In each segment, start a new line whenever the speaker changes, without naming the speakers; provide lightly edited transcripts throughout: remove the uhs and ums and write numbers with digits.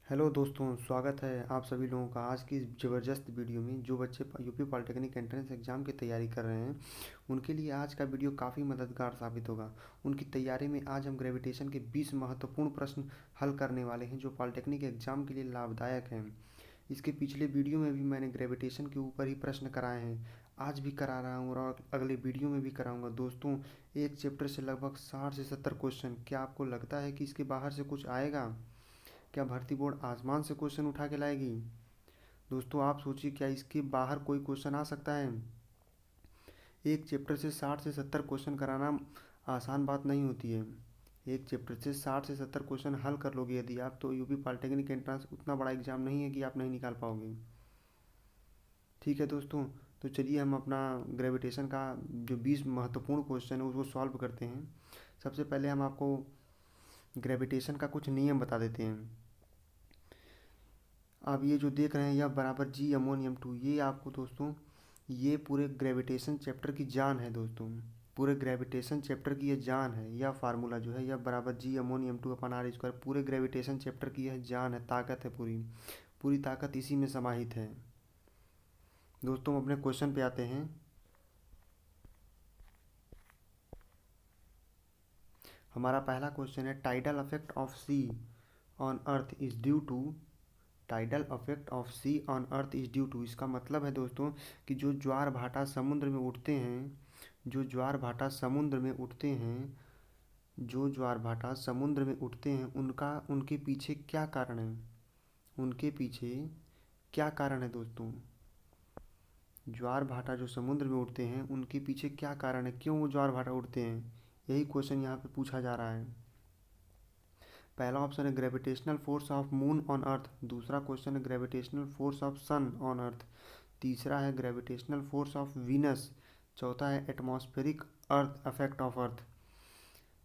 Hello दोस्तों, स्वागत है आप सभी लोगों का आज की इस ज़बरदस्त वीडियो में। जो बच्चे यूपी पॉलिटेक्निक एंट्रेंस एग्ज़ाम की तैयारी कर रहे हैं उनके लिए आज का वीडियो काफ़ी मददगार साबित होगा। उनकी तैयारी में आज हम ग्रेविटेशन के 20 महत्वपूर्ण प्रश्न हल करने वाले हैं जो पॉलिटेक्निक एग्ज़ाम के लिए लाभदायक हैं। इसके पिछले वीडियो में भी मैंने ग्रेविटेशन के ऊपर ही प्रश्न कराए हैं, आज भी करा रहा हूँ और अगले वीडियो में भी कराऊंगा। दोस्तों, एक चैप्टर से लगभग 60 से 70 क्वेश्चन। क्या आपको लगता है कि इसके बाहर से कुछ आएगा? क्या भर्ती बोर्ड आसमान से क्वेश्चन उठा के लाएगी? दोस्तों, आप सोचिए, क्या इसके बाहर कोई क्वेश्चन आ सकता है? एक चैप्टर से 60 से 70 क्वेश्चन कराना आसान बात नहीं होती है। एक चैप्टर से 60 से 70 क्वेश्चन हल कर लोगे यदि आप, तो यूपी पॉलिटेक्निक एंट्रेंस उतना बड़ा एग्जाम नहीं है कि आप नहीं निकाल पाओगे। ठीक है दोस्तों, तो चलिए हम अपना ग्रेविटेशन का जो 20 महत्वपूर्ण क्वेश्चन है उसको सॉल्व करते हैं। सबसे पहले हम आपको ग्रेविटेशन का कुछ नियम बता देते हैं। आप ये जो देख रहे हैं यह बराबर जी अमोनियम 2, ये आपको दोस्तों ये पूरे ग्रेविटेशन चैप्टर की जान है। दोस्तों, पूरे ग्रेविटेशन चैप्टर की यह जान है। यह फार्मूला जो है यह बराबर जी अमोनियम 2 अपन आर स्क्वायर, पूरे ग्रेविटेशन चैप्टर की यह जान है, ताकत है, पूरी पूरी ताकत इसी में समाहित है। दोस्तों, अपने क्वेश्चन पे आते हैं। हमारा पहला क्वेश्चन है, tidal effect of sea on earth is due to. Tidal effect of sea on earth is due to, इसका मतलब है दोस्तों कि जो ज्वार भाटा समुद्र में उठते हैं, जो ज्वार भाटा समुद्र में उठते हैं, जो ज्वार भाटा समुद्र में उठते हैं उनका उनके पीछे क्या कारण है? उनके पीछे क्या कारण है दोस्तों? ज्वार भाटा जो समुद्र में उठते हैं उनके पीछे क्या कारण है, क्यों वो ज्वार भाटा उठते हैं? यही क्वेश्चन यहाँ पे पूछा जा रहा है। पहला ऑप्शन है gravitational force of moon on earth, दूसरा क्वेश्चन है gravitational force of sun on earth, तीसरा है ग्रेविटेशनल फोर्स ऑफ वीनस, चौथा है atmospheric earth effect of earth.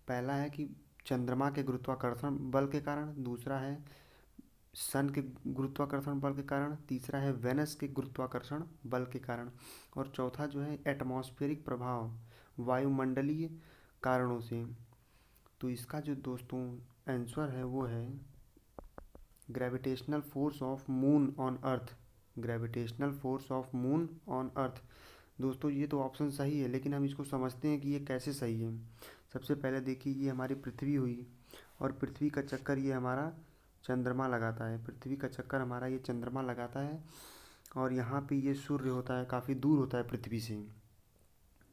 पहला है कि चंद्रमा के गुरुत्वाकर्षण बल के कारण, दूसरा है सन के गुरुत्वाकर्षण बल के कारण, तीसरा है वेनस के गुरुत्वाकर्षण बल के कारण, और चौथा जो है एटमॉस्फेरिक प्रभाव, वायुमंडलीय कारणों से। तो इसका जो दोस्तों आंसर है वो है gravitational force of moon on earth. Gravitational force of moon on earth. दोस्तों, ये तो ऑप्शन सही है, लेकिन हम इसको समझते हैं कि ये कैसे सही है। सबसे पहले देखिए, ये हमारी पृथ्वी हुई और पृथ्वी का चक्कर ये हमारा चंद्रमा लगाता है। पृथ्वी का चक्कर हमारा ये चंद्रमा लगाता है और यहाँ पे ये सूर्य होता है, काफ़ी दूर होता है पृथ्वी से,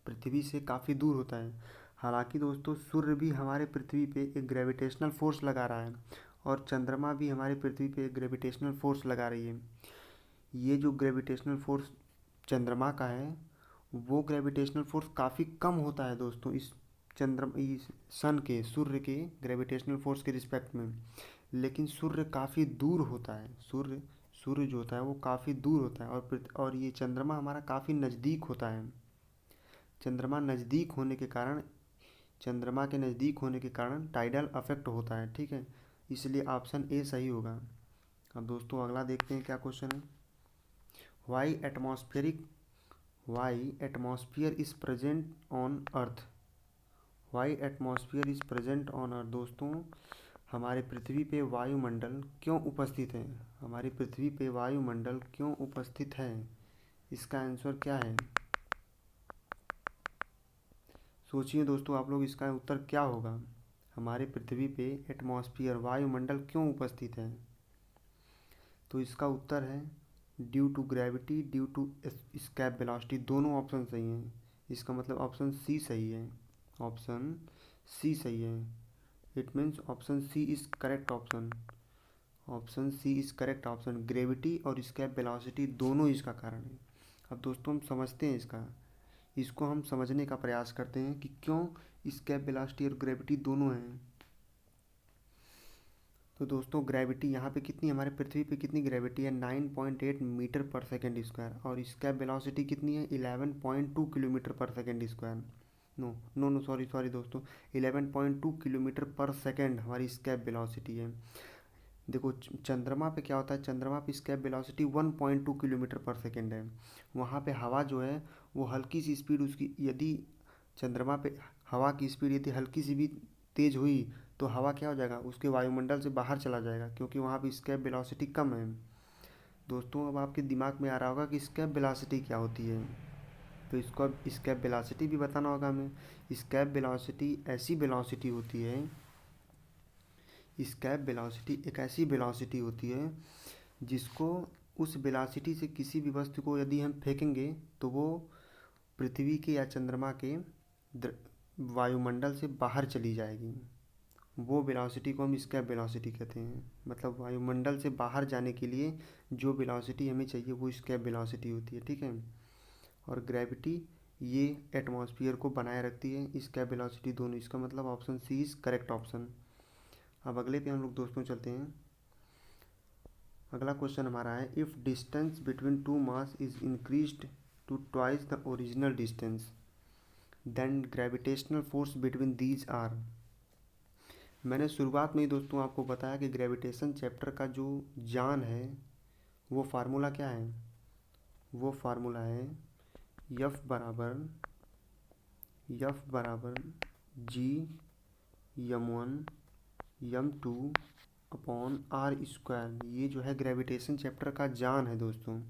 पृथ्वी से काफ़ी दूर होता है। हालांकि दोस्तों, सूर्य भी हमारे पृथ्वी पे एक ग्रेविटेशनल फोर्स लगा रहा है और चंद्रमा भी हमारे पृथ्वी पे एक ग्रेविटेशनल फोर्स लगा रही है। ये जो ग्रेविटेशनल फोर्स चंद्रमा का है वो ग्रेविटेशनल फोर्स काफ़ी कम होता है दोस्तों इस सन के, सूर्य के ग्रेविटेशनल फोर्स के रिस्पेक्ट में। लेकिन सूर्य काफ़ी दूर होता है, सूर्य जो होता है वो काफ़ी दूर होता है और ये चंद्रमा हमारा काफ़ी नज़दीक होता है। चंद्रमा नज़दीक होने के कारण चंद्रमा के नज़दीक होने के कारण टाइडल अफेक्ट होता है। ठीक है, इसलिए ऑप्शन ए सही होगा। अब दोस्तों अगला देखते हैं क्या क्वेश्चन है। Why atmosphere is present on earth. Why atmosphere is present on earth. दोस्तों, हमारे पृथ्वी पे वायुमंडल क्यों उपस्थित है? हमारी पृथ्वी पे वायुमंडल क्यों उपस्थित है? इसका आंसर क्या है? सोचिए दोस्तों आप लोग, इसका उत्तर क्या होगा? हमारे पृथ्वी पे एटमॉस्फियर वायुमंडल क्यों उपस्थित है? तो इसका उत्तर है due to gravity, due to escape velocity. दोनों ऑप्शन सही हैं, इसका मतलब ऑप्शन सी सही है। ऑप्शन सी सही है। It means option C is correct option. Option C is correct option. Gravity और स्केप वेलोसिटी दोनों इसका कारण है। अब दोस्तों हम समझते हैं इसको हम समझने का प्रयास करते हैं कि क्यों स्केप वेलोसिटी और ग्रेविटी दोनों हैं। तो दोस्तों, ग्रेविटी यहाँ पे कितनी, हमारे पृथ्वी पे कितनी ग्रेविटी है? 9.8 मीटर पर सेकेंड स्क्वायर। और स्केप वेलोसिटी कितनी है? 11.2 kilometre per second square. No no no, sorry sorry दोस्तों, 11.2 किलोमीटर पर सेकेंड हमारी स्केप वेलोसिटी है। देखो चंद्रमा पे क्या होता है, चंद्रमा पे escape velocity 1.2 kilometre per second है। वहाँ पे हवा जो है वो हल्की सी स्पीड उसकी, यदि चंद्रमा पे हवा की स्पीड यदि हल्की सी भी तेज़ हुई तो हवा क्या हो जाएगा, उसके वायुमंडल से बाहर चला जाएगा, क्योंकि वहाँ पे स्केप वेलोसिटी कम है। दोस्तों अब आपके दिमाग में आ रहा होगा कि स्केप वेलोसिटी क्या होती है, तो इसको अब स्केप वेलोसिटी भी बताना होगा हमें। स्केप वेलोसिटी ऐसी वेलोसिटी होती है, स्केप वेलोसिटी एक ऐसी वेलोसिटी होती है जिसको, उस वेलोसिटी से किसी भी वस्तु को यदि हम फेंकेंगे तो वो पृथ्वी के या चंद्रमा के वायुमंडल से बाहर चली जाएगी। वो वेलोसिटी को हम स्केप वेलोसिटी कहते हैं। मतलब वायुमंडल से बाहर जाने के लिए जो वेलोसिटी हमें चाहिए वो स्केप वेलोसिटी होती है, ठीक है। और ग्रेविटी ये एटमॉस्फेयर को बनाए रखती है, स्केप वेलोसिटी दोनों। इसका मतलब option C is correct option. अब अगले पे हम लोग दोस्तों चलते हैं। अगला क्वेश्चन हमारा है, if distance between two mass is increased to twice the original distance then gravitational force between these are. मैंने शुरुआत में ही दोस्तों आपको बताया कि ग्रेविटेशन चैप्टर का जो जान है वो फार्मूला क्या है, वो फार्मूला है F बराबर जी यम 1 यम 2 अपॉन आर स्क्वायर। ये जो है ग्रेविटेशन चैप्टर का जान है दोस्तों।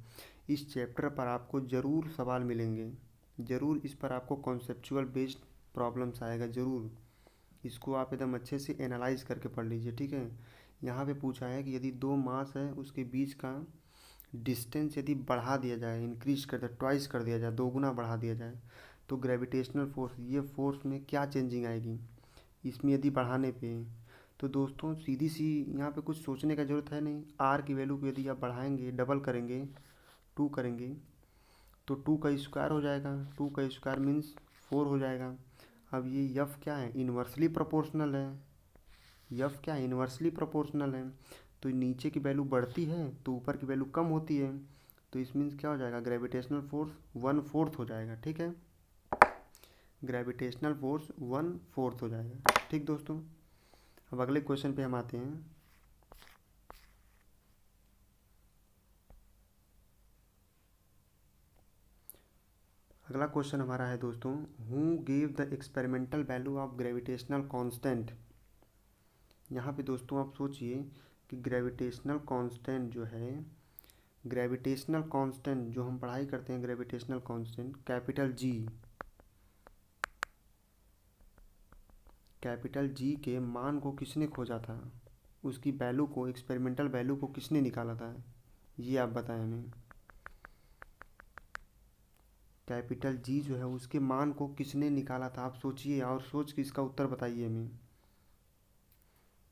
इस चैप्टर पर आपको ज़रूर सवाल मिलेंगे, ज़रूर इस पर आपको कॉन्सेप्चुअल बेस्ड प्रॉब्लम्स आएगा ज़रूर। इसको आप एकदम अच्छे से एनालाइज करके पढ़ लीजिए, ठीक है। यहाँ पे पूछा है कि यदि दो मास है उसके बीच का डिस्टेंस यदि बढ़ा दिया जाए, इंक्रीज कर दिया, ट्वाइस कर दिया जाए, दोगुना बढ़ा दिया जाए, तो ग्रेविटेशनल फोर्स, ये फोर्स में क्या चेंजिंग आएगी इसमें यदि बढ़ाने पे। तो दोस्तों सीधी सी यहाँ पे कुछ सोचने का ज़रूरत है नहीं। आर की वैल्यू को यदि आप बढ़ाएंगे, डबल करेंगे, 2 करेंगे, तो 2 का स्क्वायर हो जाएगा। 2 का स्क्वायर मीन्स 4 हो जाएगा। अब ये यफ क्या है, इन्वर्सली प्रोपोर्शनल है। यफ क्या है, इन्वर्सली प्रोपोर्शनल है। तो नीचे की वैल्यू बढ़ती है तो ऊपर की वैल्यू कम होती है। तो इस मीन्स क्या हो जाएगा, ग्रेविटेशनल फोर्स 1/4 हो जाएगा, ठीक है। ग्रेविटेशनल फोर्स 1/4 हो जाएगा, ठीक दोस्तों। अब अगले क्वेश्चन पे हम आते हैं। अगला क्वेश्चन हमारा है दोस्तों, who gave the experimental value of gravitational constant. यहाँ पे दोस्तों आप सोचिए कि ग्रेविटेशनल कांस्टेंट जो है, ग्रेविटेशनल कांस्टेंट जो हम पढ़ाई करते हैं, ग्रेविटेशनल कांस्टेंट कैपिटल जी के मान को किसने खोजा था, उसकी वैल्यू को, एक्सपेरिमेंटल वैल्यू को किसने निकाला था, ये आप बताएं हमें। कैपिटल जी जो है उसके मान को किसने निकाला था, आप सोचिए और सोच के इसका उत्तर बताइए हमें।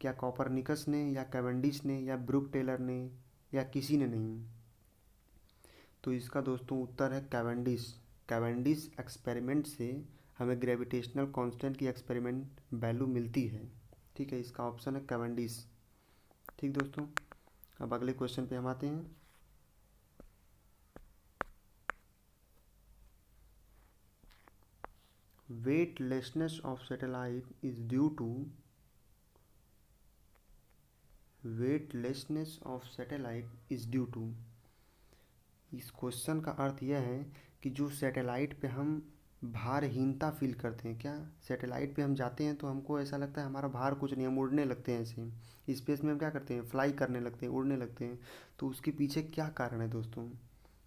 क्या कॉपरनिकस ने, या कैवेंडिश ने, या ब्रूक टेलर ने, या किसी ने नहीं। तो इसका दोस्तों उत्तर है कैवेंडिश। कैवेंडिश एक्सपेरिमेंट से हमें ग्रेविटेशनल कांस्टेंट की एक्सपेरिमेंट वैल्यू मिलती है, ठीक है। इसका ऑप्शन है कैवेंडिश, ठीक दोस्तों। अब अगले क्वेश्चन पे हम आते हैं। Weightlessness of satellite is due to, weightlessness of satellite is due to. इस क्वेश्चन का अर्थ यह है कि जो सैटेलाइट पे हम भारहीनता फील करते हैं, क्या सैटेलाइट पे हम जाते हैं तो हमको ऐसा लगता है हमारा भार कुछ नहीं, हम उड़ने लगते हैं ऐसे स्पेस में, हम क्या करते हैं, फ्लाई करने लगते हैं, उड़ने लगते हैं। तो उसके पीछे क्या कारण है दोस्तों,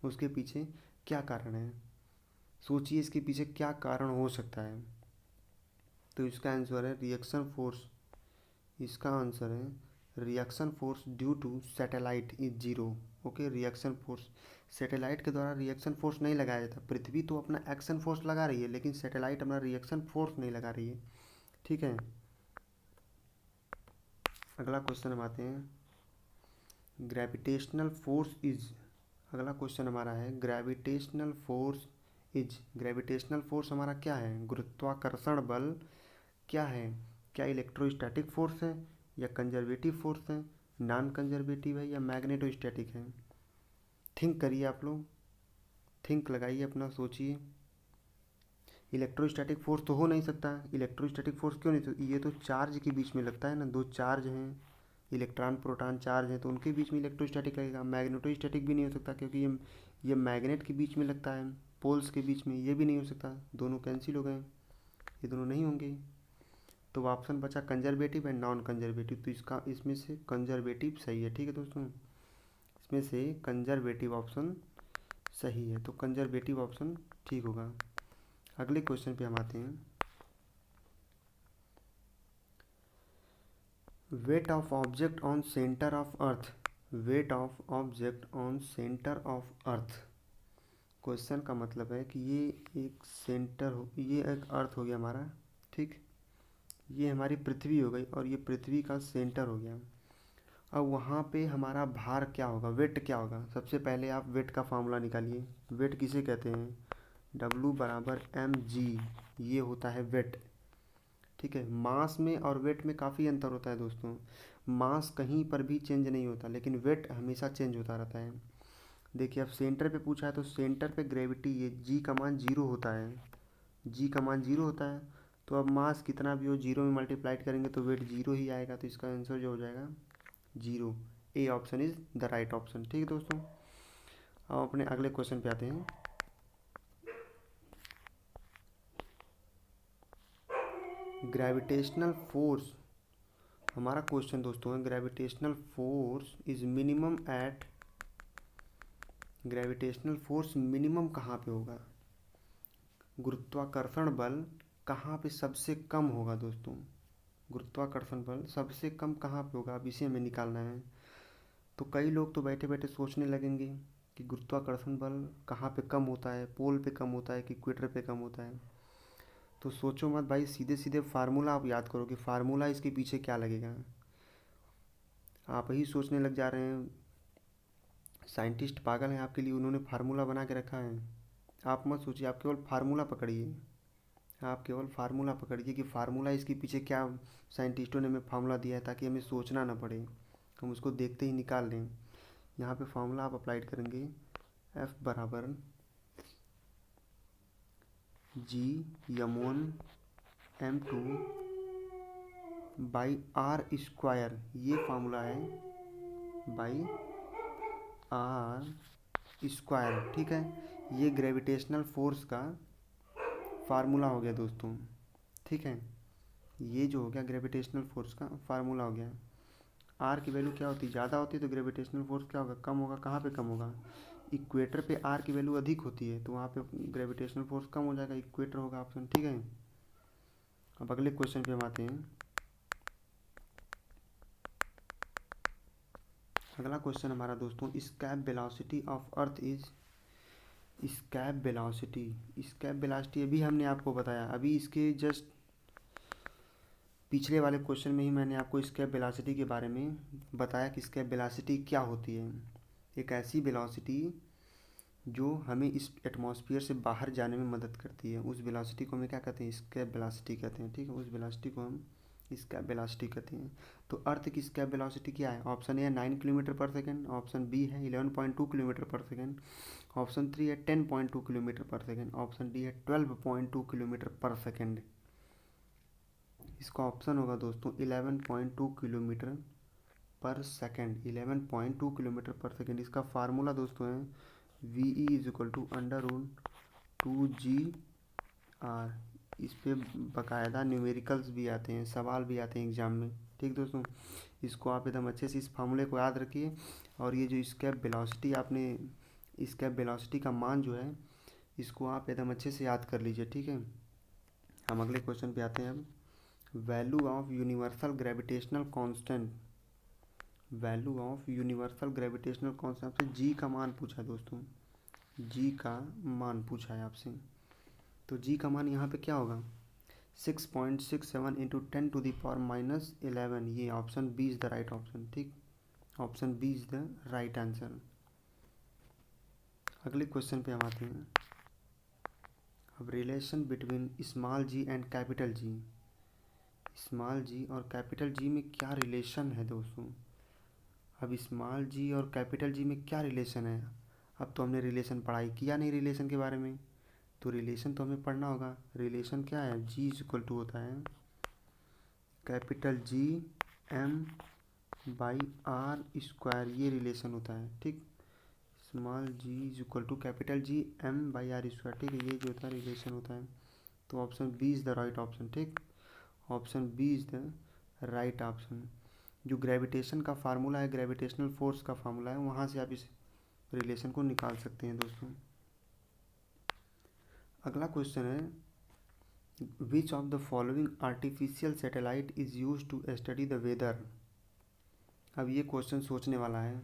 उसके पीछे क्या कारण है, सोचिए इसके पीछे क्या कारण हो सकता है। तो इसका आंसर है रिएक्शन फोर्स। इसका आंसर है reaction force due to satellite is zero. Okay, reaction force, satellite के द्वारा रिएक्शन फोर्स नहीं लगाया जाता। पृथ्वी तो अपना एक्शन फोर्स लगा रही है, लेकिन सैटेलाइट अपना रिएक्शन फोर्स नहीं लगा रही है, ठीक है। अगला क्वेश्चन हम आते हैं, ग्रेविटेशनल फोर्स इज। अगला क्वेश्चन हमारा है gravitational force is. Gravitational force हमारा क्या है, गुरुत्वाकर्षण बल क्या है। क्या इलेक्ट्रोस्टैटिक फोर्स है, या कंजर्वेटिव फोर्स है, नॉन कंजर्वेटिव है, या मैग्नेटोस्टैटिक है। थिंक करिए आप लोग, थिंक लगाइए अपना, सोचिए। इलेक्ट्रोस्टैटिक फोर्स तो हो नहीं सकता। इलेक्ट्रोस्टैटिक फोर्स क्यों नहीं, तो ये तो चार्ज के बीच में लगता है ना, दो चार्ज हैं, इलेक्ट्रॉन प्रोटॉन चार्ज हैं, तो उनके बीच में इलेक्ट्रोस्टैटिक लगेगा। मैग्नेटोस्टैटिक भी नहीं हो सकता, क्योंकि ये मैग्नेट के बीच में लगता है, पोल्स के बीच में, ये भी नहीं हो सकता, दोनों कैंसिल हो गए, ये दोनों नहीं होंगे। तो ऑप्शन बचा कंजर्वेटिव एंड नॉन कंजर्वेटिव, तो इसका इसमें से कंजर्वेटिव सही है। ठीक है दोस्तों, इसमें से कंजर्वेटिव ऑप्शन सही है, तो कंजर्वेटिव ऑप्शन ठीक होगा। अगले क्वेश्चन पे हम आते हैं। Weight of object on centre of earth, weight of object on centre of earth. Question का मतलब है कि ये एक सेंटर हो, ये एक अर्थ हो गया हमारा, ठीक, ये हमारी पृथ्वी हो गई और ये पृथ्वी का सेंटर हो गया। अब वहाँ पे हमारा भार क्या होगा, वेट क्या होगा। सबसे पहले आप वेट का फार्मूला निकालिए। वेट किसे कहते हैं, W बराबर mg, ये होता है वेट। ठीक है, मास में और वेट में काफ़ी अंतर होता है दोस्तों। मास कहीं पर भी चेंज नहीं होता, लेकिन वेट हमेशा चेंज होता रहता है। देखिए, अब सेंटर पे पूछा है तो सेंटर पे ग्रेविटी, ये जी का मान जीरो होता है, जी का मान जीरो होता है। तो अब मास कितना भी हो, जीरो में मल्टीप्लाइड करेंगे तो वेट जीरो ही आएगा, तो इसका आंसर जो हो जाएगा zero. A option is the right option. ठीक है दोस्तों, अब अपने अगले क्वेश्चन पे आते हैं। ग्रेविटेशनल फोर्स, हमारा क्वेश्चन दोस्तों है gravitational force is minimum at, gravitational force minimum कहाँ पे होगा, गुरुत्वाकर्षण बल कहाँ पे सबसे कम होगा दोस्तों, गुरुत्वाकर्षण बल सबसे कम कहाँ पे होगा, अब इसे हमें निकालना है। तो कई लोग तो बैठे बैठे सोचने लगेंगे कि गुरुत्वाकर्षण बल कहाँ पे कम होता है, पोल पे कम होता है कि इक्वेटर पे कम होता है। तो सोचो मत भाई, सीधे सीधे फार्मूला आप याद करो कि फार्मूला इसके पीछे क्या लगेगा। आप ही सोचने लग जा रहे हैं, साइंटिस्ट पागल हैं आपके लिए, उन्होंने फार्मूला बना के रखा है। आप मत सोचिए, आप केवल फार्मूला पकड़िए, आप केवल फार्मूला पकड़िए कि फार्मूला इसके पीछे क्या साइंटिस्टों ने हमें फार्मूला दिया है, ताकि हमें सोचना ना पड़े, हम उसको देखते ही निकाल लें। यहाँ पे फार्मूला आप अप्लाइड करेंगे, एफ बराबर जी यमोन m2 बाई आर स्क्वायर, ये फार्मूला है, बाई आर स्क्वायर। ठीक है, ये ग्रेविटेशनल फोर्स का फार्मूला हो गया दोस्तों। ठीक है, ये जो हो गया ग्रेविटेशनल फोर्स का फार्मूला हो गया। आर की वैल्यू क्या होती है, ज़्यादा होती है तो ग्रेविटेशनल फोर्स क्या होगा, कम होगा। कहाँ पे कम होगा, इक्वेटर पे आर की वैल्यू अधिक होती है, तो वहाँ पे ग्रेविटेशनल फोर्स कम हो जाएगा, इक्वेटर होगा ऑप्शन। ठीक है, अब अगले क्वेश्चन पे हम आते हैं। अगला क्वेश्चन हमारा दोस्तों, escape velocity of earth is, escape velocity, escape velocity अभी हमने आपको बताया, अभी इसके जस्ट पिछले वाले क्वेश्चन में ही मैंने आपको स्कैप वेलोसिटी के बारे में बताया कि स्कैप वेलोसिटी क्या होती है। एक ऐसी वेलोसिटी जो हमें इस एटमॉस्फेयर से बाहर जाने में मदद करती है, उस वेलोसिटी को हमें क्या कहते हैं, स्कैप वेलोसिटी कहते हैं। ठीक है, उस वेलोसिटी को हम स्कैप वेलोसिटी कहते हैं। तो अर्थ की स्कैप वेलोसिटी क्या है, ऑप्शन ए है 9 kilometre per second, option B है 11.2 किलोमीटर पर सेकेंड, ऑप्शन 3 है 10.2 kilometre per second, option D है 12.2 किलोमीटर पर सेकेंड। इसका ऑप्शन होगा दोस्तों 11.2 kilometre per second, 11.2 kilometre per second. इसका फार्मूला दोस्तों है V E is equal to under root 2g r। इस पे बाकायदा न्यूमेरिकल्स भी आते हैं, सवाल भी आते हैं एग्जाम में। ठीक दोस्तों, इसको आप एकदम अच्छे से इस फार्मूले को याद रखिए, और ये जो स्कैप वेलोसिटी आपने, स्कैप वेलोसिटी का मान जो है, इसको आप एकदम अच्छे से याद कर लीजिए। ठीक है, हम अगले क्वेश्चन पे आते हैं। अब value of universal gravitational constant, value of universal gravitational constant आपसे जी का मान पूछा है दोस्तों, जी का मान पूछा है आपसे। तो जी का मान यहाँ पे क्या होगा, 6.67 इंटू 10⁻⁻11, ये option B is the right option. ठीक, option B is the right answer. अगले क्वेश्चन पे हम आते हैं। अब relation between small g and capital G, small g और कैपिटल जी में क्या रिलेशन है दोस्तों। अब स्मॉल जी और कैपिटल जी में क्या रिलेशन है, अब तो हमने रिलेशन पढ़ाई किया नहीं रिलेशन के बारे में, तो रिलेशन तो हमें पढ़ना होगा। रिलेशन क्या है, जी इज इक्वल टू होता है capital G M by R square, ये रिलेशन होता है। ठीक, small G is equal to capital G M by R square. ठीक है, ये जो होता है रिलेशन होता है, तो option B is the right option. ठीक, option B is the right option. जो ग्रेविटेशन का फार्मूला है, ग्रेविटेशनल फोर्स का फार्मूला है, वहाँ से आप इस रिलेशन को निकाल सकते हैं दोस्तों। अगला क्वेश्चन है which of the following artificial satellite is use to study the weather. अब ये क्वेश्चन सोचने वाला है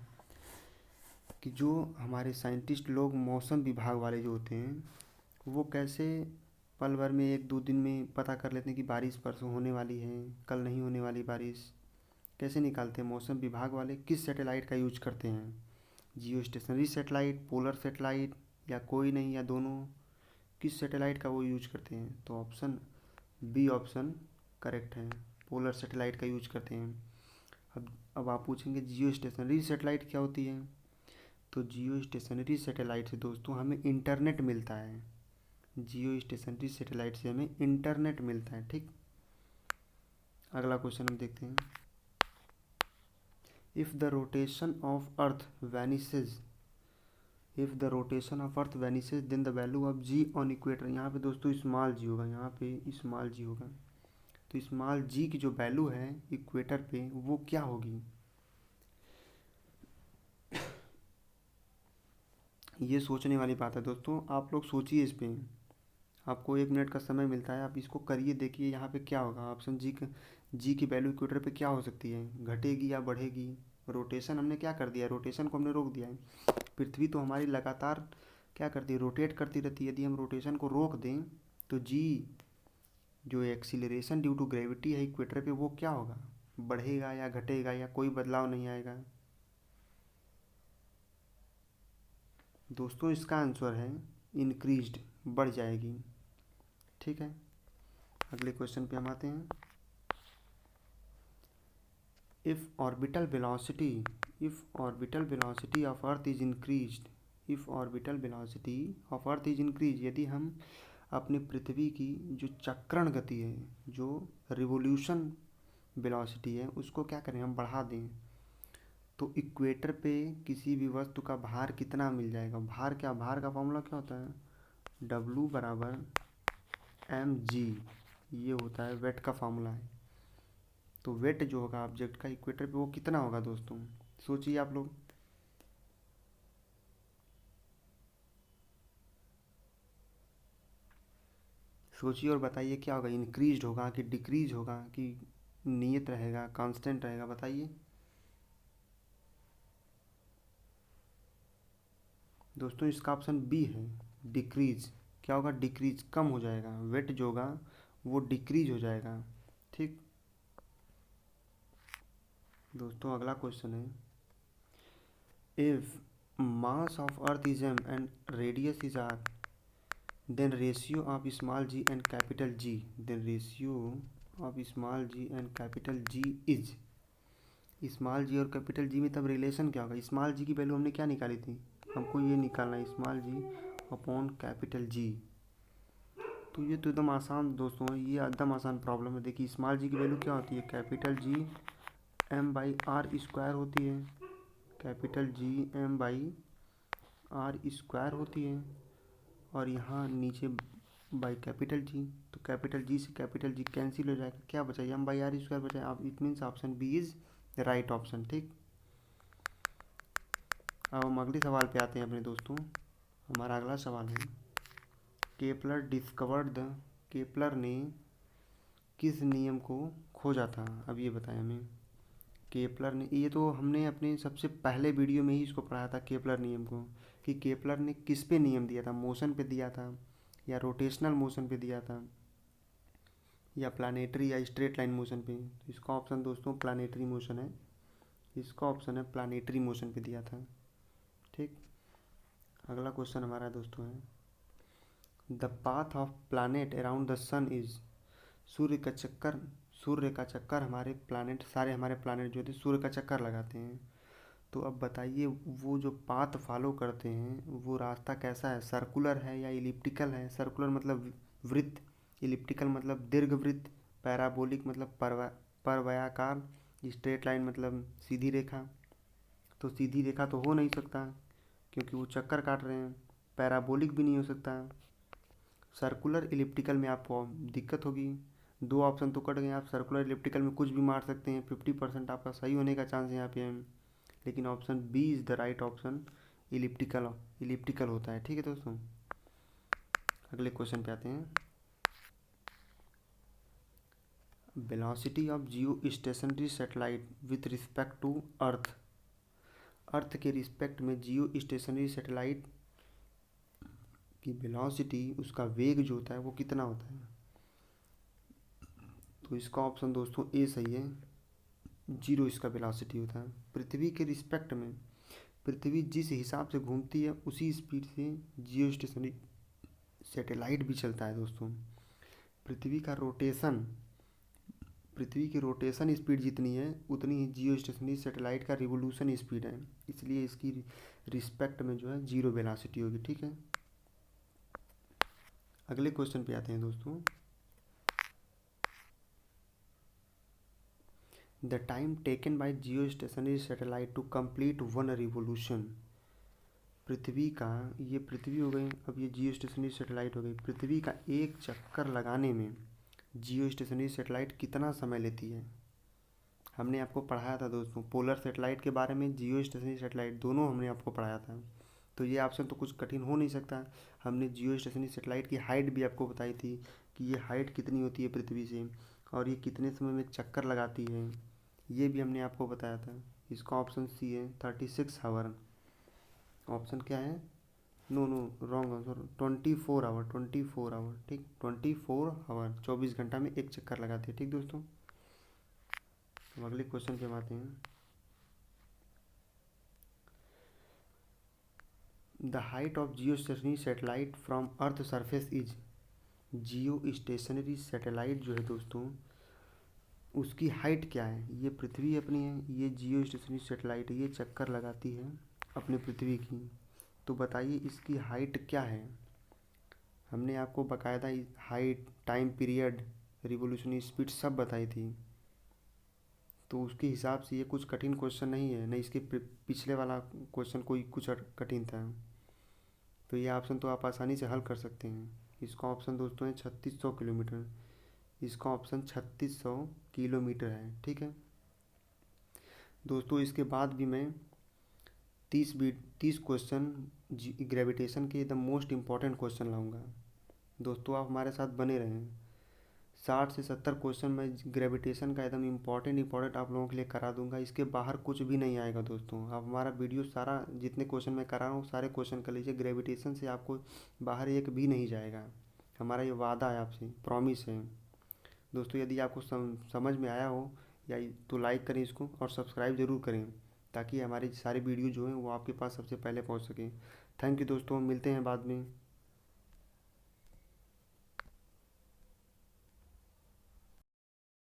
कि जो हमारे साइंटिस्ट लोग मौसम विभाग वाले जो होते हैं वो कैसे पल भर में 1-2 दिन में पता कर लेते हैं कि बारिश परसों होने वाली है, कल नहीं होने वाली बारिश, कैसे निकालते हैं। मौसम विभाग वाले किस सैटेलाइट का यूज करते हैं, जियो स्टेशनरी सैटेलाइट, पोलर सैटेलाइट, या कोई नहीं, या दोनों, किस सैटेलाइट का वो यूज करते हैं। तो ऑप्शन बी ऑप्शन करेक्ट है, पोलर सैटेलाइट का यूज करते हैं। अब आप पूछेंगे जियो स्टेशनरी सैटेलाइट क्या होती है। तो जियो स्टेशनरी सैटेलाइट से दोस्तों हमें इंटरनेट मिलता है, जियो स्टेशनरी सैटेलाइट से हमें इंटरनेट मिलता है। ठीक, अगला क्वेश्चन हम देखते हैं। If the rotation of earth vanishes, if the rotation of earth vanishes then the value of g on equator. यहाँ पे दोस्तों स्मॉल जी होगा, यहाँ पे स्मॉल जी होगा। तो स्मॉल जी की जो वैल्यू है इक्वेटर पे वो क्या होगी, ये सोचने वाली बात है दोस्तों। आप लोग सोचिए इस पे, आपको 1 मिनट का समय मिलता है, आप इसको करिए, देखिए यहाँ पे क्या होगा। ऑप्शन जी की वैल्यू इक्वेटर पे क्या हो सकती है, घटेगी या बढ़ेगी। रोटेशन हमने क्या कर दिया, रोटेशन को हमने रोक दिया है। पृथ्वी तो हमारी लगातार क्या करती है, रोटेट करती रहती है। यदि हम रोटेशन को रोक दें तो जी जो एक्सीलरेशन ड्यू टू ग्रेविटी है इक्वेटर पे वो क्या होगा, बढ़ेगा या घटेगा, या कोई बदलाव नहीं आएगा। दोस्तों इसका आंसर है इंक्रीज्ड, बढ़ जाएगी। ठीक है, अगले क्वेश्चन पे हम आते हैं। If orbital velocity, if orbital velocity of earth is increased, if orbital velocity of earth is increase, यदि हम अपने पृथ्वी की जो चक्रण गति है, जो रिवोल्यूशन वेलोसिटी है, उसको क्या करें, हम बढ़ा दें, तो इक्वेटर पे किसी भी वस्तु का भार कितना मिल जाएगा। भार क्या, भार का फॉर्मूला क्या होता है, W बराबर mg, ये होता है वेट का फार्मूला है। तो वेट जो होगा ऑब्जेक्ट का इक्वेटर पे वो कितना होगा दोस्तों, सोचिए आप लोग। सोचिए और बताइए क्या होगा, इंक्रीज होगा कि डिक्रीज होगा कि नियत रहेगा, कांस्टेंट रहेगा, बताइए। दोस्तों इसका ऑप्शन बी है, डिक्रीज। क्या होगा, डिक्रीज, कम हो जाएगा, वेट जो होगा वो डिक्रीज हो जाएगा। ठीक दोस्तों, अगला क्वेश्चन है if mass of earth is M and radius is R then ratio of small g and capital G, then ratio of small g and capital G is, small g और capital जी में तब relation क्या होगा। Small जी की value हमने क्या निकाली थी, हमको ये निकालना है, स्मॉल जी अपॉन कैपिटल जी। तो ये तो एकदम आसान दोस्तों है, ये एकदम आसान प्रॉब्लम है। देखिए स्मॉल जी की वैल्यू क्या होती है, कैपिटल जी m/r² होती है, कैपिटल जी m/r² होती है, और यहाँ नीचे बाई कैपिटल जी। तो कैपिटल जी से कैपिटल जी कैंसिल हो जाएगा, क्या बचा, m/r² बचा। अब it means option B is right option. ठीक, अब हम अगले सवाल पे आते हैं अपने दोस्तों। हमारा अगला सवाल है केपलर डिस्कवर्ड द, केपलर ने किस नियम को खोजा था। अब ये बताएं हमें, केपलर ने, ये तो हमने अपने सबसे पहले वीडियो में ही इसको पढ़ाया था केपलर नियम को, कि केपलर ने किस पे नियम दिया था, मोशन पे दिया था, या रोटेशनल मोशन पे दिया था, या प्लानेटरी या स्ट्रेट लाइन मोशन पे। तो इसका ऑप्शन दोस्तों प्लानेटरी मोशन है, इसका ऑप्शन है प्लानेटरी मोशन पे दिया था। ठीक, अगला क्वेश्चन हमारा दोस्तों है the path of planet around the sun is, सूर्य का चक्कर, सूर्य का चक्कर, हमारे प्लानेट, सारे हमारे प्लानेट जो थे सूर्य का चक्कर लगाते हैं। तो अब बताइए वो जो पाथ फॉलो करते हैं वो रास्ता कैसा है, सर्कुलर है या इलिप्टिकल है। सर्कुलर मतलब वृत्त, इलिप्टिकल मतलब दीर्घवृत्त, पैराबोलिक मतलब परवलयाकार, स्ट्रेट लाइन मतलब सीधी रेखा। तो सीधी रेखा तो हो नहीं सकता क्योंकि वो चक्कर काट रहे हैं, पैराबोलिक भी नहीं हो सकता, सर्कुलर इलिप्टिकल में आपको दिक्कत होगी। दो ऑप्शन तो कट गए, आप सर्कुलर इलिप्टिकल में कुछ भी मार सकते हैं, 50% आपका सही होने का चांस यहाँ पे है, लेकिन option B is the right option, elliptical elliptical होता है। ठीक है दोस्तों, अगले क्वेश्चन पे आते हैं। Velocity of geostationary satellite with respect to earth. Earth के रिस्पेक्ट में जियो स्टेशनरी सैटेलाइट की वेलोसिटी, उसका वेग जो होता है वो कितना होता है। तो इसका ऑप्शन दोस्तों ए सही है, 0 इसका वेलोसिटी होता है। पृथ्वी के रिस्पेक्ट में पृथ्वी जिस हिसाब से घूमती है उसी स्पीड से जियो स्टेशनरी सैटेलाइट भी चलता है दोस्तों। पृथ्वी का रोटेशन पृथ्वी की रोटेशन स्पीड जितनी है उतनी ही जियो स्टेशनरी सैटेलाइट का रिवोल्यूशन स्पीड है, इसलिए इसकी रिस्पेक्ट में जो है 0 वेलोसिटी होगी। ठीक है, अगले क्वेश्चन पे आते हैं दोस्तों। The time taken by geostationary satellite to complete one revolution. पृथ्वी का, ये पृथ्वी हो गई, अब ये जियो स्टेशनरी सैटेलाइट हो गई। पृथ्वी का एक चक्कर लगाने में जियो स्टेशनरी सैटेलाइट कितना समय लेती है। हमने आपको पढ़ाया था दोस्तों पोलर सैटेलाइट के बारे में, जियो स्टेशनरी सैटेलाइट दोनों हमने आपको पढ़ाया था। तो ये ऑप्शन तो कुछ कठिन हो नहीं सकता। हमने जियो स्टेशनरी सैटेलाइट की हाइट भी आपको बताई थी कि ये हाइट कितनी होती है पृथ्वी से, और ये कितने समय में चक्कर लगाती है, ये भी हमने आपको बताया था। इसका ऑप्शन सी है 36 आवर। ऑप्शन क्या है, no no wrong answer, 24 hour, 24 hour. ठीक, 24 आवर, 24 घंटा में एक चक्कर लगाती है। ठीक दोस्तों, तो अगले क्वेश्चन पे हम आते हैं। The height of geostationary satellite from earth surface is. Jio stationery satellite जो है दोस्तों, उसकी हाइट क्या है। ये पृथ्वी अपनी है, ये जियो स्टेशनरी सैटेलाइट है, ये चक्कर लगाती है अपने पृथ्वी की। तो बताइए इसकी हाइट क्या है। हमने आपको बकायदा height, time period, revolution speed सब बताई थी। तो उसके हिसाब से ये कुछ कठिन क्वेश्चन नहीं है, नहीं इसके पिछले वाला क्वेश्चन कोई कुछ कठिन था। तो ये ऑप्शन तो आप आसानी से हल कर सकते हैं। इसका ऑप्शन दोस्तों है 3600 किलोमीटर। इसका ऑप्शन 3600 किलोमीटर है। ठीक है दोस्तों, इसके बाद भी मैं 30 क्वेश्चन ग्रेविटेशन के द मोस्ट इम्पॉर्टेंट क्वेश्चन लाऊंगा। दोस्तों आप हमारे साथ बने रहें। 60 से 70 क्वेश्चन मैं ग्रेविटेशन का एकदम इम्पॉर्टेंट आप लोगों के लिए करा दूंगा। इसके बाहर कुछ भी नहीं आएगा दोस्तों। आप हमारा वीडियो सारा, जितने क्वेश्चन मैं करा रहा हूँ सारे क्वेश्चन कर लीजिए, ग्रेविटेशन से आपको बाहर एक भी नहीं जाएगा। हमारा ये वादा है आपसे, प्रॉमिस है दोस्तों। यदि आपको समझ में आया हो या तो लाइक करें इसको और सब्सक्राइब ज़रूर करें, ताकि हमारी सारी वीडियो जो हैं वो आपके पास सबसे पहले पहुँच सकें। थैंक यू दोस्तों, मिलते हैं बाद में।